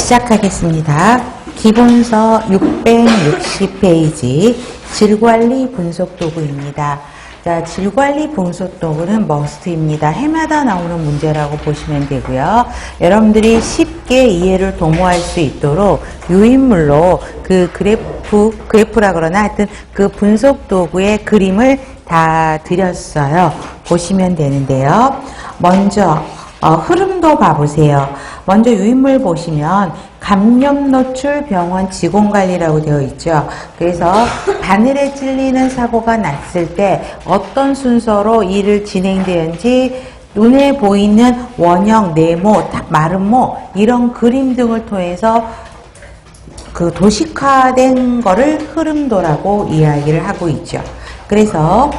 시작하겠습니다. 기본서 660페이지 질관리 분석도구입니다. 자, 질관리 분석도구는 머스트입니다. 해마다 나오는 문제라고 보시면 되고요. 여러분들이 쉽게 이해를 도모할 수 있도록 유인물로 그 그래프라 그러나 하여튼 그 분석도구의 그림을 다 드렸어요. 보시면 되는데요. 먼저 흐름도 봐보세요. 먼저 유인물 보시면 감염 노출 병원 직원관리라고 되어 있죠. 그래서 바늘에 찔리는 사고가 났을 때 어떤 순서로 일을 진행되는지 눈에 보이는 원형, 네모, 마름모 이런 그림 등을 통해서 그 도식화된 거를 흐름도라고 이야기를 하고 있죠. 그래서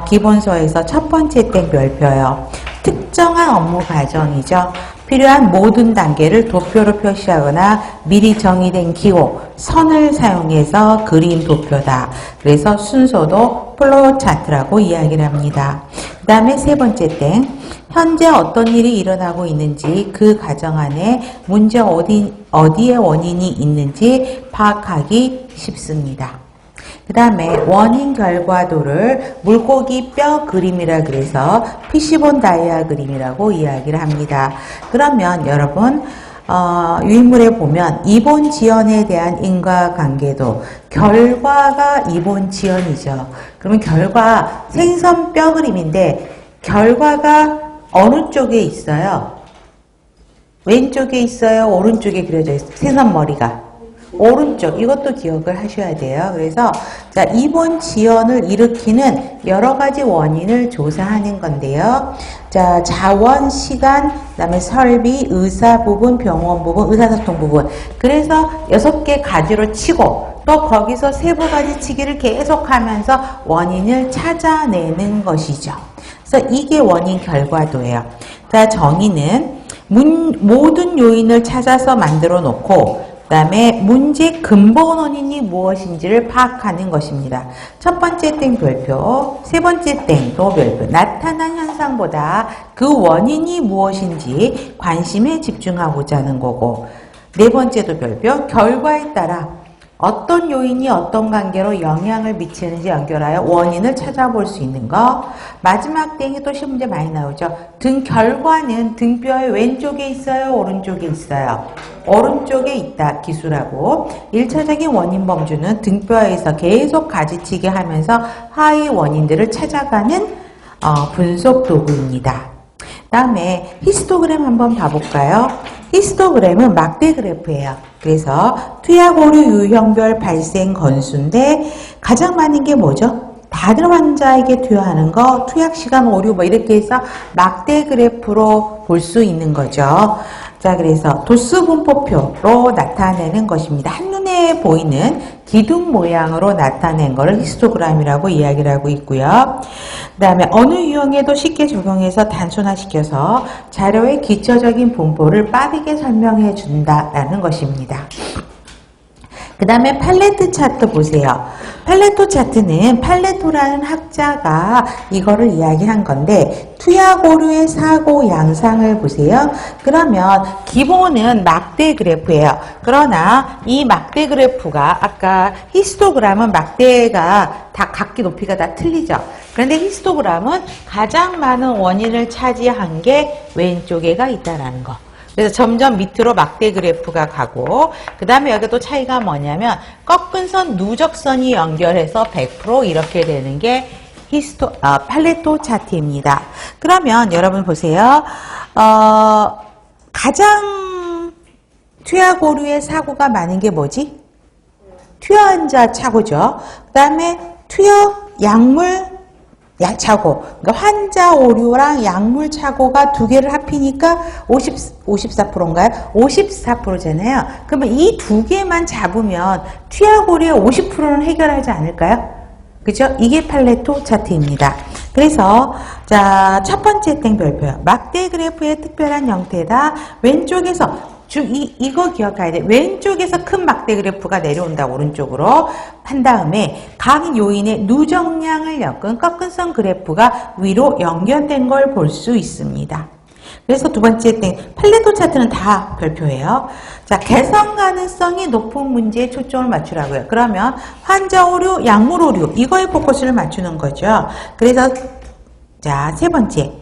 기본서에서 첫 번째 땡 별표요. 특정한 업무 과정이죠. 필요한 모든 단계를 도표로 표시하거나 미리 정의된 기호, 선을 사용해서 그린 도표다. 그래서 순서도 플로우 차트라고 이야기를 합니다. 그 다음에 세 번째 땡, 현재 어떤 일이 일어나고 있는지 그 과정 안에 문제 어디에 원인이 있는지 파악하기 쉽습니다. 그 다음에 원인 결과도를 물고기 뼈 그림이라 그래서 피시본 다이아 그림이라고 이야기를 합니다. 그러면 여러분 유인물에 보면 이본 지연에 대한 인과관계도 결과가 이본 지연이죠. 그러면 결과 생선 뼈 그림인데 결과가 어느 쪽에 있어요? 왼쪽에 있어요? 오른쪽에 그려져 있어요? 생선 머리가 오른쪽, 이것도 기억을 하셔야 돼요. 그래서 자, 이본 지연을 일으키는 여러 가지 원인을 조사하는 건데요. 자, 자원, 시간, 그다음에 설비, 의사 부분, 병원 부분, 의사소통 부분. 그래서 6개 가지로 치고 또 거기서 세부 가지 치기를 계속하면서 원인을 찾아내는 것이죠. 그래서 이게 원인 결과도예요. 자, 정의는 모든 요인을 찾아서 만들어 놓고 그 다음에 문제 근본 원인이 무엇인지를 파악하는 것입니다. 첫 번째 땡 별표, 세 번째 땡도 별표. 나타난 현상보다 그 원인이 무엇인지 관심에 집중하고자 하는 거고, 네 번째도 별표, 결과에 따라 어떤 요인이 어떤 관계로 영향을 미치는지 연결하여 원인을 찾아볼 수 있는 거. 마지막 땡이 또 시험 문제 많이 나오죠. 등 결과는 등뼈의 왼쪽에 있어요? 오른쪽에 있어요? 오른쪽에 있다. 기술하고 1차적인 원인 범주는 등뼈에서 계속 가지치게 하면서 하위 원인들을 찾아가는 분석 도구입니다. 다음에 히스토그램 한번 봐볼까요? 히스토그램은 막대 그래프예요. 그래서 투약 오류 유형별 발생 건수인데 가장 많은 게 뭐죠? 다른 환자에게 투여하는 거, 투약 시간 오류 뭐 이렇게 해서 막대 그래프로 볼 수 있는 거죠. 자, 그래서 도수 분포표로 나타내는 것입니다. 한눈에 보이는 기둥 모양으로 나타낸 것을 히스토그램이라고 이야기를 하고 있고요. 그 다음에 어느 유형에도 쉽게 적용해서 단순화시켜서 자료의 기초적인 분포를 빠르게 설명해 준다라는 것입니다. 그 다음에 팔레트 차트 보세요. 팔레토 차트는 팔레토라는 학자가 이거를 이야기한 건데 투약 오류의 사고 양상을 보세요. 그러면 기본은 막대 그래프예요. 그러나 이 막대 그래프가 아까 히스토그램은 막대가 다 각기 높이가 다 틀리죠. 그런데 히스토그램은 가장 많은 원인을 차지한 게 왼쪽에가 있다라는 거. 그래서 점점 밑으로 막대 그래프가 가고 그 다음에 여기 또 차이가 뭐냐면 꺾은 선 누적선이 연결해서 100% 이렇게 되는 게 팔레토 차트입니다. 그러면 여러분 보세요. 가장 투약 오류의 사고가 많은 게 뭐지? 투여 환자 차고죠. 그 다음에 투여 약물 차고, 그러니까 환자 오류랑 약물 차고가 두 개를 합히니까 54%인가요? 54%잖아요. 그러면 이 두 개만 잡으면 투약 오류의 50%는 해결하지 않을까요? 그죠? 이게 팔레토 차트입니다. 그래서 자, 첫 번째 땡 별표요. 막대 그래프의 특별한 형태다. 왼쪽에서 이거 기억해야 돼. 왼쪽에서 큰 막대 그래프가 내려온다. 오른쪽으로 한 다음에 각 요인의 누적량을 엮은 꺾은 선 그래프가 위로 연결된 걸 볼 수 있습니다. 그래서 두 번째 땡, 팔레토 차트는 다 별표예요. 자, 개선 가능성이 높은 문제에 초점을 맞추라고요. 그러면 환자 오류, 약물 오류, 이거에 포커스를 맞추는 거죠. 그래서, 자, 세 번째.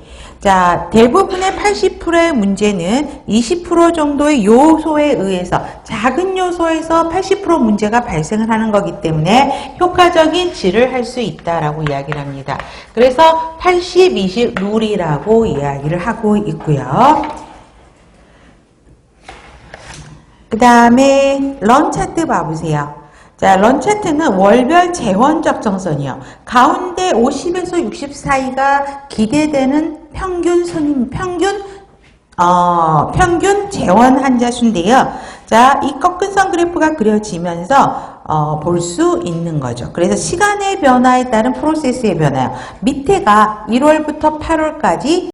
자, 대부분의 80%의 문제는 20% 정도의 요소에 의해서, 작은 요소에서 80% 문제가 발생을 하는 거기 때문에 효과적인 질을 할 수 있다라고 이야기를 합니다. 그래서 80-20 룰이라고 이야기를 하고 있고요. 그 다음에 런 차트 봐보세요. 자, 런 차트는 월별 재원 적정선이요. 가운데 50에서 60 사이가 기대되는 평균 재원 환자 수인데요. 자, 이 꺾은 선 그래프가 그려지면서 볼 수 있는 거죠. 그래서 시간의 변화에 따른 프로세스의 변화요. 밑에가 1월부터 8월까지